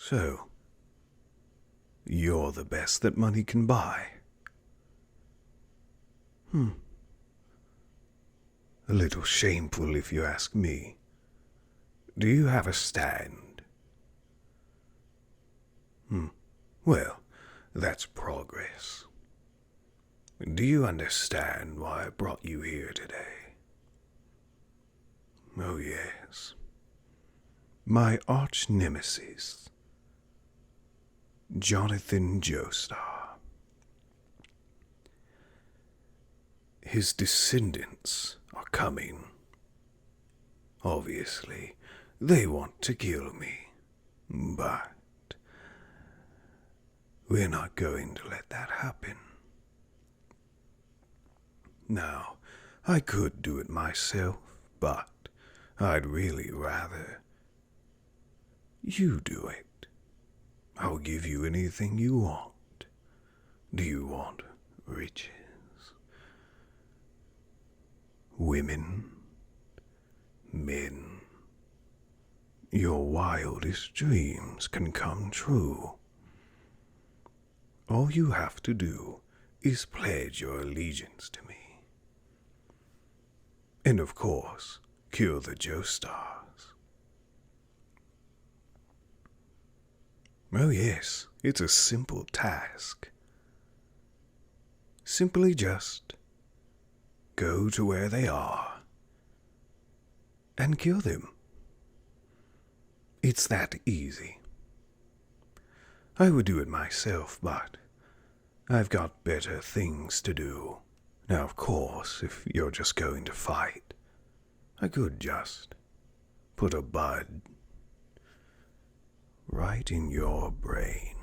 So, you're the best that money can buy. A little shameful if you ask me. Do you have a stand? Well, that's progress. Do you understand why I brought you here today? Oh, yes. My arch nemesis, Jonathan Joestar. His descendants are coming. Obviously, they want to kill me, but we're not going to let that happen. Now, I could do it myself, but I'd really rather you do it. I'll give you anything you want. Do you want riches? Women? Men? Your wildest dreams can come true. All you have to do is pledge your allegiance to me. And of course, kill the Joestars. Oh yes, it's a simple task. Simply just go to where they are and kill them. It's that easy. I would do it myself, but I've got better things to do. Now, of course, if you're just going to fight, I could just put a bud right in your brain.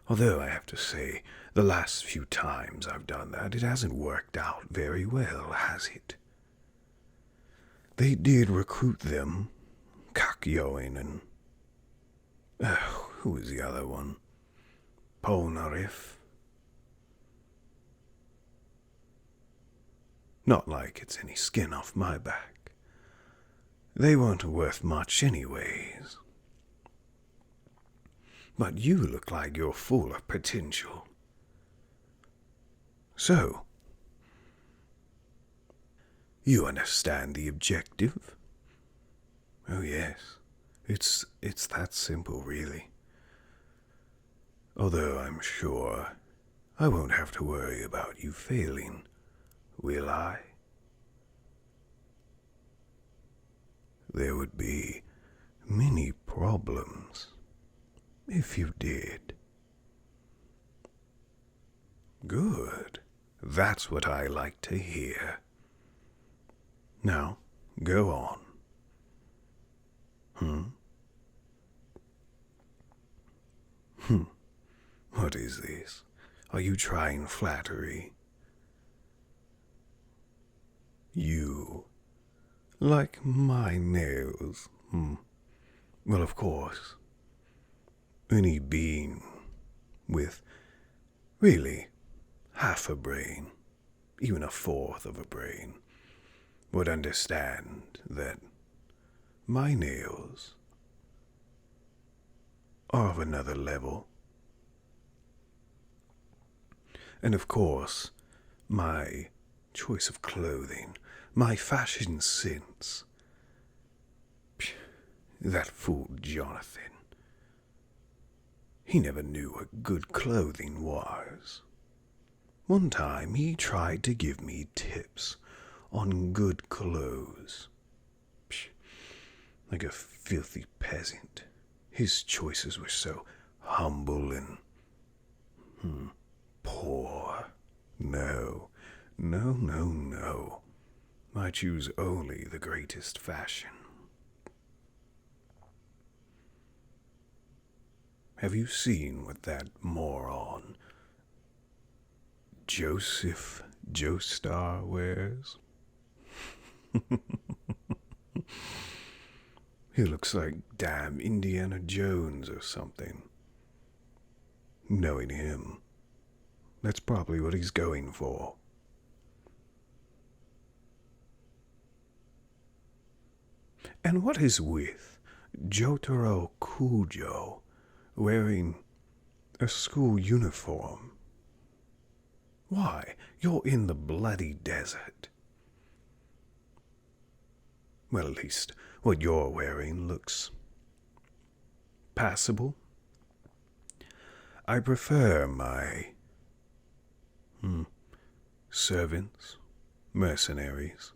Although I have to say, the last few times I've done that, it hasn't worked out very well, has it? They did recruit them, Kakyoin and... who was the other one? Polnareff. Not like it's any skin off my back. They weren't worth much anyways. But you look like you're full of potential. So, you understand the objective? Oh yes, it's that simple really. Although I'm sure I won't have to worry about you failing, will I? There would be many problems if you did. Good. That's what I like to hear. Now, go on. What is this? Are you trying flattery? You like my nails? Well, of course. Any being with really half a brain, even a fourth of a brain, would understand that my nails are of another level. And of course, my choice of clothing, my fashion sense. That fool Jonathan. He never knew what good clothing was. One time he tried to give me tips on good clothes. Like a filthy peasant. His choices were so humble and poor. No. I choose only the greatest fashion. Have you seen what that moron, Joseph Joestar, wears? He looks like damn Indiana Jones or something. Knowing him, that's probably what he's going for. And what is with Jotaro Kujo, wearing a school uniform. Why, you're in the bloody desert. Well, at least what you're wearing looks passable. I prefer my servants, mercenaries,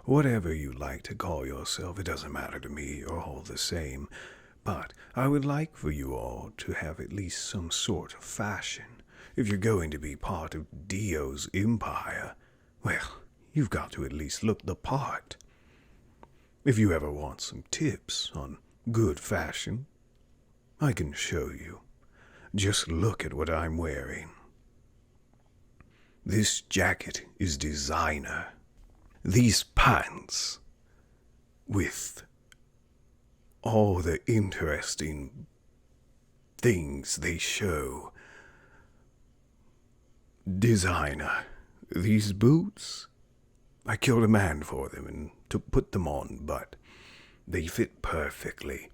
whatever you like to call yourself. It doesn't matter to me, you're all the same. But I would like for you all to have at least some sort of fashion. If you're going to be part of Dio's empire, well, you've got to at least look the part. If you ever want some tips on good fashion, I can show you. Just look at what I'm wearing. This jacket is designer. These pants, with all the interesting things they show, designer. These boots, I killed a man for them and to put them on, but they fit perfectly.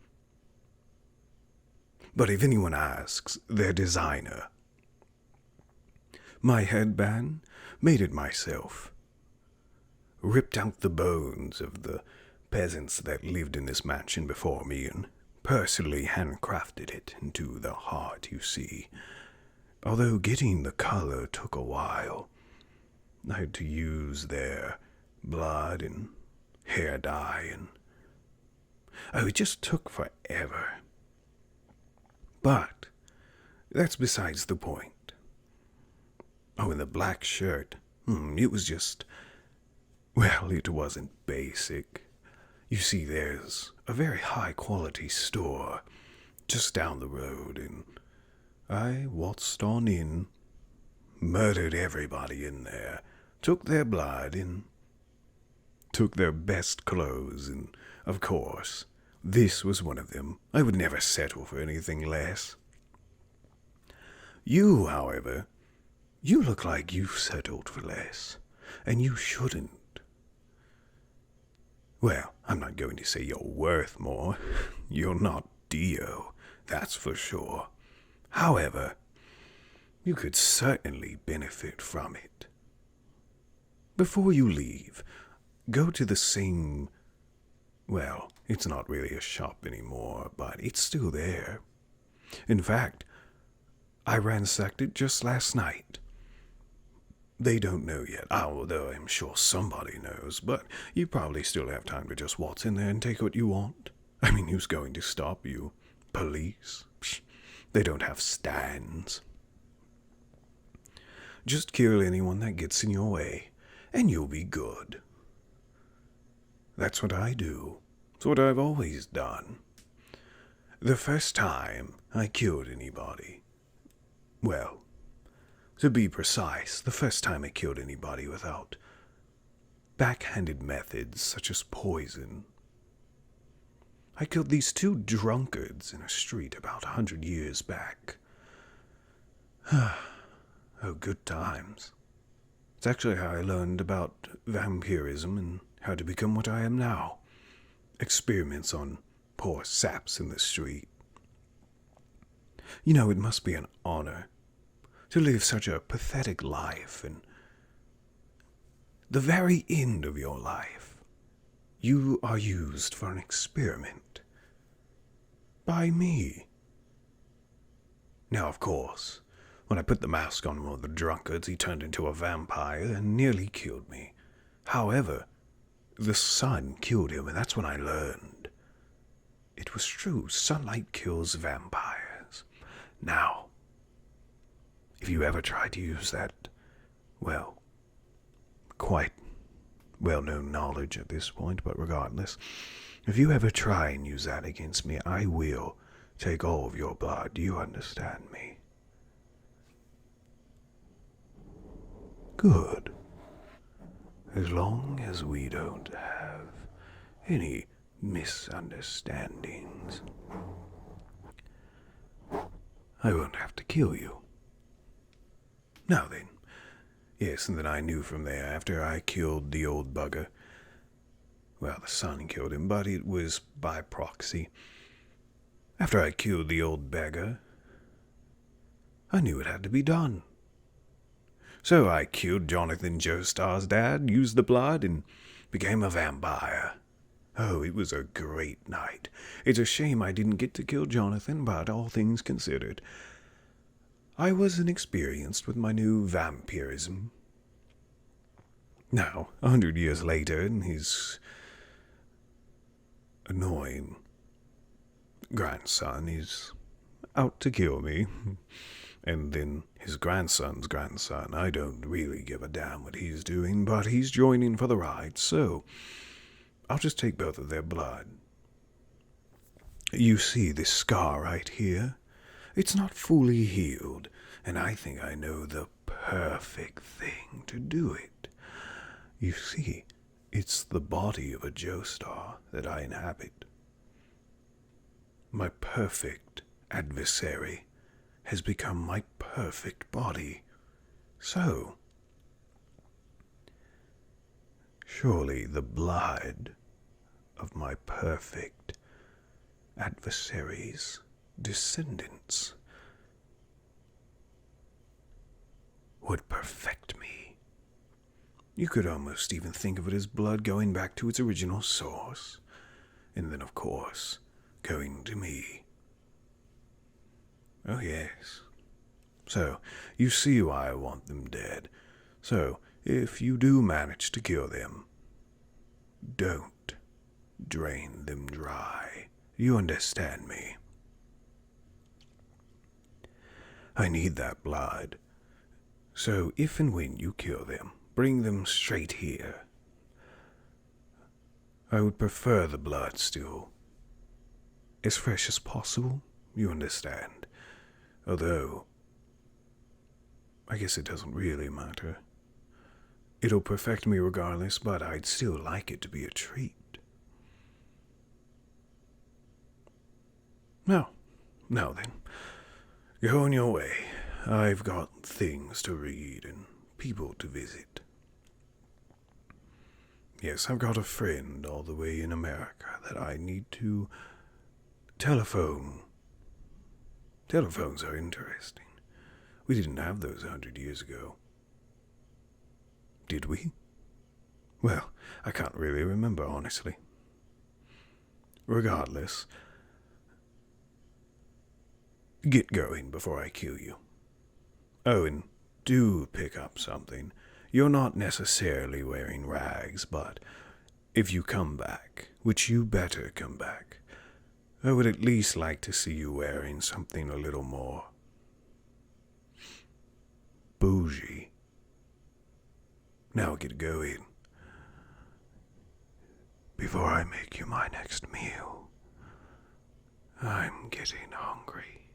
But if anyone asks, they're designer. My headband, made it myself. Ripped out the bones of the peasants that lived in this mansion before me and personally handcrafted it into the heart, you see. Although getting the color took a while. I had to use their blood and hair dye and... it just took forever. But that's besides the point. Oh, and the black shirt, it was just... well, it wasn't basic. You see, there's a very high-quality store just down the road, and I waltzed on in, murdered everybody in there, took their blood, and took their best clothes, and, of course, this was one of them. I would never settle for anything less. You, however, you look like you've settled for less, and you shouldn't. Well, I'm not going to say you're worth more. You're not Dio, that's for sure. However, you could certainly benefit from it. Before you leave, go to the same... well, it's not really a shop anymore, but it's still there. In fact, I ransacked it just last night. They don't know yet, although I'm sure somebody knows, but you probably still have time to just waltz in there and take what you want. I mean, who's going to stop you? Police? Psh, they don't have stands. Just kill anyone that gets in your way, and you'll be good. That's what I do. It's what I've always done. The first time I killed anybody, well, to be precise, the first time I killed anybody without backhanded methods such as poison. I killed these two drunkards in a street about 100 years back. Oh, good times. It's actually how I learned about vampirism and how to become what I am now. Experiments on poor saps in the street. You know, it must be an honor to live such a pathetic life, and the very end of your life, you are used for an experiment. By me. Now, of course, when I put the mask on one of the drunkards, he turned into a vampire and nearly killed me. However, the sun killed him, and that's when I learned. It was true, sunlight kills vampires. Now, if you ever try to use that, well, quite well-known knowledge at this point, but regardless, if you ever try and use that against me, I will take all of your blood. Do you understand me? Good. As long as we don't have any misunderstandings, I won't have to kill you. Now then, yes, and then I knew from there, after I killed the old bugger, Well, the son killed him, but it was by proxy. After I killed the old beggar, I knew it had to be done. So I killed Jonathan Joestar's dad, used the blood, and became a vampire. Oh, it was a great night. It's a shame I didn't get to kill Jonathan, but all things considered, I was inexperienced with my new vampirism. Now, 100 years later, and his annoying grandson is out to kill me. And then his grandson's grandson, I don't really give a damn what he's doing, but he's joining for the ride, so I'll just take both of their blood. You see this scar right here? It's not fully healed, and I think I know the perfect thing to do it. You see, it's the body of a Joestar that I inhabit. My perfect adversary has become my perfect body. So, surely the blood of my perfect adversary's descendants would perfect me. You could almost even think of it as blood going back to its original source, and then, of course, going to me. Oh, yes. So, you see why I want them dead. So, if you do manage to kill them, don't drain them dry. You understand me? I need that blood. So, if and when you kill them, bring them straight here. I would prefer the blood still as fresh as possible, you understand? Although, I guess it doesn't really matter. It'll perfect me regardless, but I'd still like it to be a treat. Now then, go on your way. I've got things to read and people to visit. Yes, I've got a friend all the way in America that I need to telephone. Telephones are interesting. We didn't have those 100 years ago. Did we? Well, I can't really remember, honestly. Regardless, get going before I kill you. Oh, and do pick up something. You're not necessarily wearing rags, but if you come back, which you better come back, I would at least like to see you wearing something a little more bougie. Now get going before I make you my next meal. I'm getting hungry.